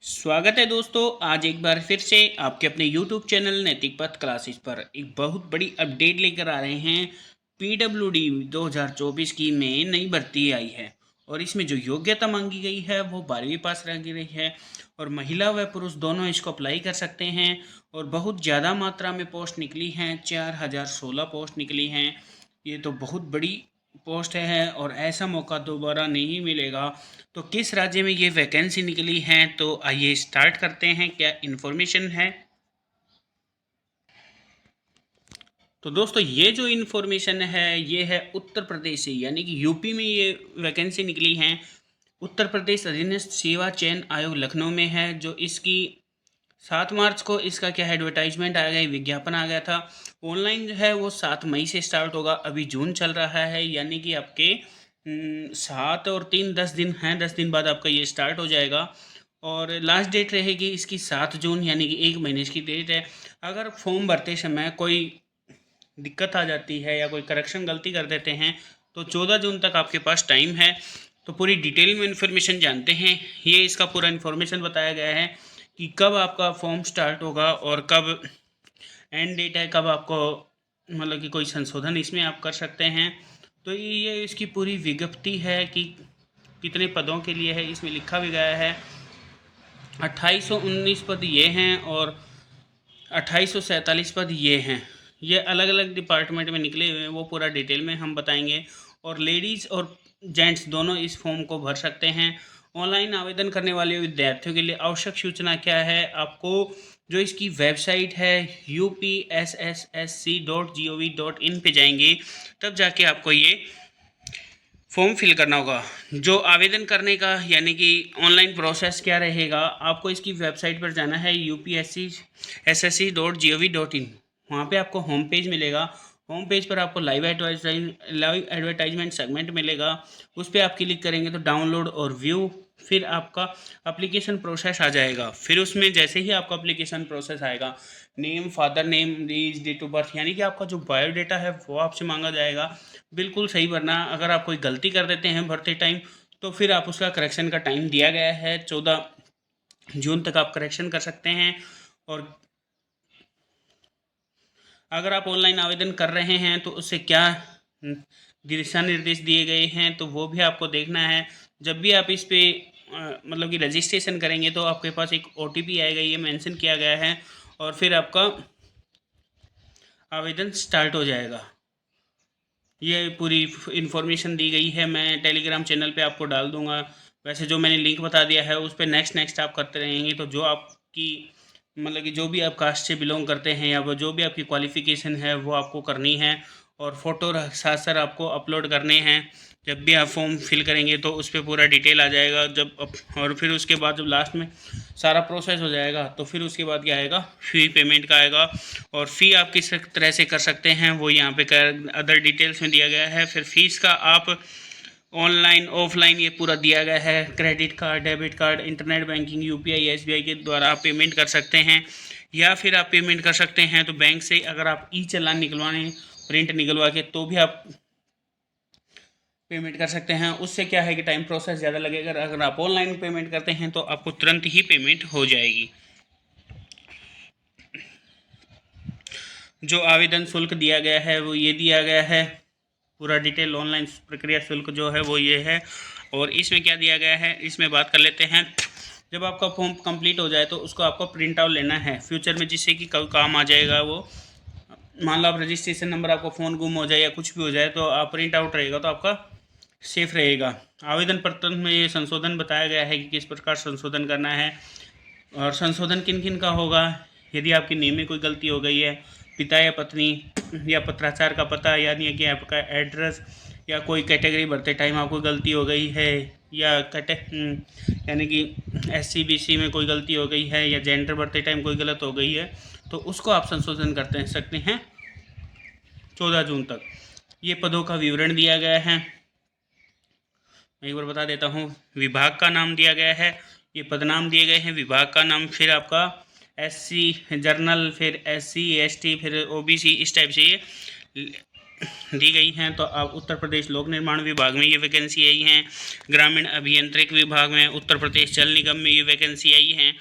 स्वागत है दोस्तों। आज एक बार फिर से आपके अपने YouTube चैनल नैतिक पथ क्लासेस पर एक बहुत बड़ी अपडेट लेकर आ रहे हैं। PWD 2024 की में नई भर्ती आई है और इसमें जो योग्यता मांगी गई है वो 12वीं पास रखी गई है और महिला व पुरुष दोनों इसको अप्लाई कर सकते हैं। और बहुत ज़्यादा मात्रा में पोस्ट निकली हैं, 4016 पोस्ट निकली हैं। ये तो बहुत बड़ी पोस्ट है और ऐसा मौका दोबारा नहीं मिलेगा। तो किस राज्य में ये वैकेंसी निकली है, तो आइए स्टार्ट करते हैं। क्या इन्फॉर्मेशन है। तो दोस्तों ये जो इन्फॉर्मेशन है ये है उत्तर प्रदेश से, यानी कि यूपी में ये वैकेंसी निकली है। उत्तर प्रदेश अधीनस्थ सेवा चयन आयोग लखनऊ में है। जो इसकी 7 मार्च को इसका क्या है एडवर्टाइजमेंट आ गया, विज्ञापन आ गया था। ऑनलाइन जो है वो 7 मई से स्टार्ट होगा। अभी जून चल रहा है, यानी कि आपके 7 और 3 10 दिन हैं, 10 दिन बाद आपका ये स्टार्ट हो जाएगा। और लास्ट डेट रहेगी इसकी 7 जून, यानी कि 1 महीने की डेट है। अगर फॉर्म भरते समय कोई दिक्कत आ जाती है या कोई करेक्शन गलती कर देते हैं तो 14 जून तक आपके पास टाइम है। तो पूरी डिटेल में इन्फॉर्मेशन जानते हैं। ये इसका पूरा इन्फॉर्मेशन बताया गया है कि कब आपका फॉर्म स्टार्ट होगा और कब एंड डेट है, कब आपको मतलब कि कोई संशोधन इसमें आप कर सकते हैं। तो ये इसकी पूरी विज्ञप्ति है कि कितने पदों के लिए है, इसमें लिखा भी गया है। 2819 पद ये हैं और 2847 पद ये हैं। ये अलग अलग डिपार्टमेंट में निकले हुए हैं, वो पूरा डिटेल में हम बताएंगे। और लेडीज़ और जेंट्स दोनों इस फॉर्म को भर सकते हैं। ऑनलाइन आवेदन करने वाले विद्यार्थियों के लिए आवश्यक सूचना क्या है, आपको जो इसकी वेबसाइट है upssc.gov.in पे जाएंगे, तब जाके आपको ये फॉर्म फिल करना होगा। जो आवेदन करने का यानी कि ऑनलाइन प्रोसेस क्या रहेगा, आपको इसकी वेबसाइट पर जाना है upssc.gov.in। वहाँ पे आपको होम पेज मिलेगा। होम पेज पर आपको लाइव एडवर्टाइजमेंट सेगमेंट मिलेगा। उस पर आप क्लिक करेंगे तो डाउनलोड और व्यू, फिर आपका अप्लीकेशन प्रोसेस आ जाएगा। फिर उसमें जैसे ही आपका अप्लीकेशन प्रोसेस आएगा, name, father name, age, date of birth, यानी कि आपका जो बायोडाटा है वो आपसे मांगा जाएगा। बिल्कुल सही भरना। अगर आप कोई गलती कर देते हैं भरते टाइम तो फिर आप उसका करेक्शन का टाइम दिया गया है, 14 जून तक आप करेक्शन कर सकते हैं। और अगर आप ऑनलाइन आवेदन कर रहे हैं तो उससे क्या दिशा निर्देश दिए गए हैं तो वो भी आपको देखना है। जब भी आप इस पे मतलब कि रजिस्ट्रेशन करेंगे तो आपके पास एक OTP आएगा, ये मेंशन किया गया है, और फिर आपका आवेदन स्टार्ट हो जाएगा। ये पूरी इन्फॉर्मेशन दी गई है, मैं टेलीग्राम चैनल पे आपको डाल दूंगा। वैसे जो मैंने लिंक बता दिया है उस पर नेक्स्ट आप करते रहेंगे तो जो आपकी मतलब कि जो भी आप कास्ट से बिलोंग करते हैं या वो जो भी आपकी क्वालिफ़िकेशन है वो आपको करनी है। और फ़ोटो साथ साथ आपको अपलोड करने हैं। जब भी आप फॉर्म फिल करेंगे तो उस पर पूरा डिटेल आ जाएगा। और फिर उसके बाद जब लास्ट में सारा प्रोसेस हो जाएगा तो फिर उसके बाद क्या आएगा, फ़ी पेमेंट का आएगा। और फ़ी आप किस तरह से कर सकते हैं वो यहाँ पे अदर डिटेल्स में दिया गया है। फिर फीस का आप ऑनलाइन ऑफलाइन ये पूरा दिया गया है। Credit card, debit card, internet banking, UPI, SBI के द्वारा आप पेमेंट कर सकते हैं, या फिर आप पेमेंट कर सकते हैं तो बैंक से अगर आप चालान निकलवाने, प्रिंट निकलवा के, तो भी आप पेमेंट कर सकते हैं। उससे क्या है कि टाइम प्रोसेस ज़्यादा लगेगा। अगर आप ऑनलाइन पेमेंट करते हैं तो आपको तुरंत ही पेमेंट हो जाएगी। जो आवेदन शुल्क दिया गया है वो ये दिया गया है, पूरा डिटेल। ऑनलाइन प्रक्रिया शुल्क जो है वो ये है। और इसमें क्या दिया गया है इसमें बात कर लेते हैं। जब आपका फॉर्म कंप्लीट हो जाए तो उसको आपको प्रिंट आउट लेना है फ्यूचर में, जिससे कि कभी काम आ जाएगा वो। मान लो आप रजिस्ट्रेशन नंबर, आपका फ़ोन गुम हो जाए या कुछ भी हो जाए तो आप प्रिंट आउट रहेगा तो आपका सेफ रहेगा। आवेदन पत्र में ये संशोधन बताया गया है कि किस प्रकार संशोधन करना है और संशोधन किन किन का होगा। यदि आपकी नेम में कोई गलती हो गई है, पिता या पत्नी या पत्राचार का पता, यानी कि आपका एड्रेस, या कोई कैटेगरी भरते टाइम आपको गलती हो गई है, या यानी कि SC BC में कोई गलती हो गई है, या जेंडर भरते टाइम कोई गलत हो गई है, तो उसको आप संशोधन करते सकते हैं 14 जून तक। ये पदों का विवरण दिया गया है। मैं एक बार बता देता हूँ। विभाग का नाम दिया गया है, ये पदनाम दिए गए हैं विभाग का नाम। फिर आपका SC जनरल, फिर SC ST, फिर OBC, इस टाइप से ये दी गई हैं। तो अब उत्तर प्रदेश लोक निर्माण विभाग में ये वैकेंसी आई हैं, ग्रामीण अभियंत्रिक विभाग में, उत्तर प्रदेश जल निगम में ये वैकेंसी आई हैं,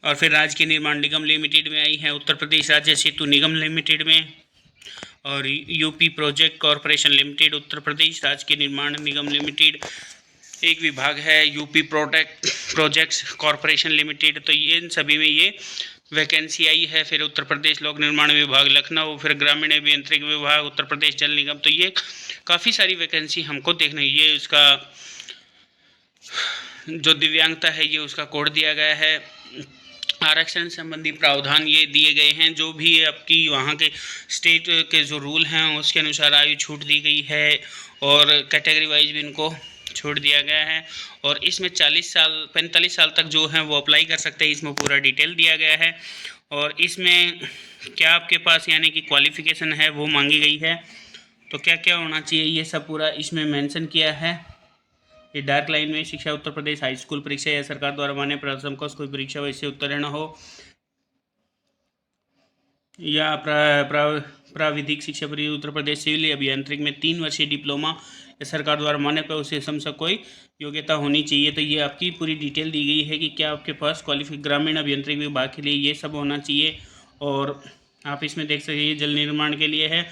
और फिर राज्य के निर्माण निगम लिमिटेड में आई हैं, उत्तर प्रदेश राज्य सेतु निगम लिमिटेड में, और UP project corporation limited, Uttar Pradesh राज्य के निर्माण निगम लिमिटेड एक विभाग है, यूपी प्रोजेक्ट्स कॉरपोरेशन लिमिटेड। तो ये इन सभी में ये वैकेंसी आई है। फिर उत्तर प्रदेश लोक निर्माण विभाग लखनऊ, फिर ग्रामीण अभियंत्रिक विभाग उत्तर प्रदेश जल निगम। तो ये काफ़ी सारी वैकेंसी हमको देखने, ये उसका जो दिव्यांगता है ये उसका कोड दिया गया है। आरक्षण संबंधी प्रावधान ये दिए गए हैं, जो भी आपकी वहाँ के स्टेट के जो रूल हैं उसके अनुसार आयु छूट दी गई है, और कैटेगरी वाइज भी इनको छूट दिया गया है। और इसमें 45 साल तक जो हैं वो अप्लाई कर सकते हैं, इसमें पूरा डिटेल दिया गया है। और इसमें क्या आपके पास यानी कि क्वालिफ़िकेशन है वो मांगी गई है, तो क्या क्या होना चाहिए ये सब पूरा इसमें मेंशन किया है। ये डार्क लाइन में शिक्षा उत्तर प्रदेश हाई स्कूल परीक्षा या सरकार द्वारा मान्य प्रथम कोर्स कोई परीक्षा वैसे उत्तीर्ण हो, या प्राविधिक शिक्षा परिषद उत्तर प्रदेश सिविल अभियांत्रिक में 3 वर्षीय डिप्लोमा या सरकार द्वारा मान्य पर उसे समझ कोई योग्यता होनी चाहिए। तो ये आपकी पूरी डिटेल दी गई है कि क्या आपके पास ग्रामीण अभियांत्रिक विभाग के लिए ये सब होना चाहिए। और आप इसमें देख सकते हैं जल निर्माण के लिए है।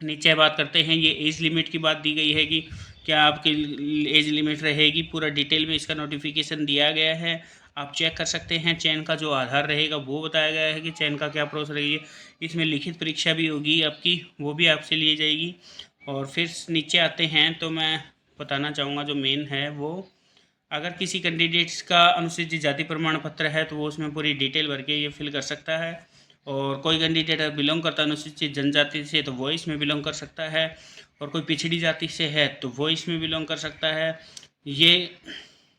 नीचे बात करते हैं, ये एज लिमिट की बात दी गई है कि क्या आपकी एज लिमिट रहेगी, पूरा डिटेल में इसका नोटिफिकेशन दिया गया है, आप चेक कर सकते हैं। चयन का जो आधार रहेगा वो बताया गया है कि चयन का क्या प्रोसेस रहेगी। इसमें लिखित परीक्षा भी होगी आपकी, वो भी आपसे ली जाएगी। और फिर नीचे आते हैं तो मैं बताना चाहूँगा जो मेन है वो, अगर किसी कैंडिडेट्स का अनुसूचित जाति प्रमाण पत्र है तो वो उसमें पूरी डिटेल भर के ये फिल कर सकता है। और कोई कैंडिडेट बिलोंग करता है अनुसूचित जनजाति से तो वो इसमें बिलोंग कर सकता है, और कोई पिछड़ी जाति से है तो वो इसमें बिलोंग कर सकता है। ये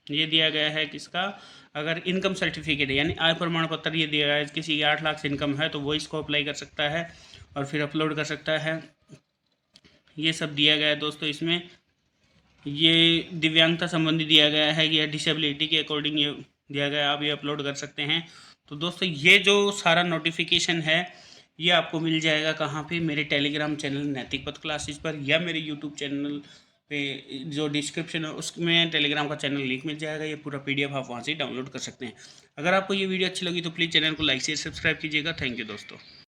दिया गया है किसका, अगर इनकम सर्टिफिकेट यानी आय प्रमाण पत्र ये दिया गया है, किसी की 8 लाख से इनकम है तो वो इसको अप्लाई कर सकता है और फिर अपलोड कर सकता है। ये सब दिया गया है दोस्तों। इसमें ये दिव्यांगता संबंधी दिया गया है कि डिसेबिलिटी के अकॉर्डिंग ये दिया गया है, आप ये अपलोड कर सकते हैं। तो दोस्तों ये जो सारा नोटिफिकेशन है ये आपको मिल जाएगा कहाँ पे, मेरे टेलीग्राम चैनल नैतिक पथ क्लासेस पर, या मेरे यूट्यूब चैनल पे जो डिस्क्रिप्शन है उसमें टेलीग्राम का चैनल लिंक मिल जाएगा। ये पूरा PDF आप वहाँ से डाउनलोड कर सकते हैं। अगर आपको ये वीडियो अच्छी लगी तो प्लीज़ चैनल को लाइक शेयर सब्सक्राइब कीजिएगा। थैंक यू दोस्तों।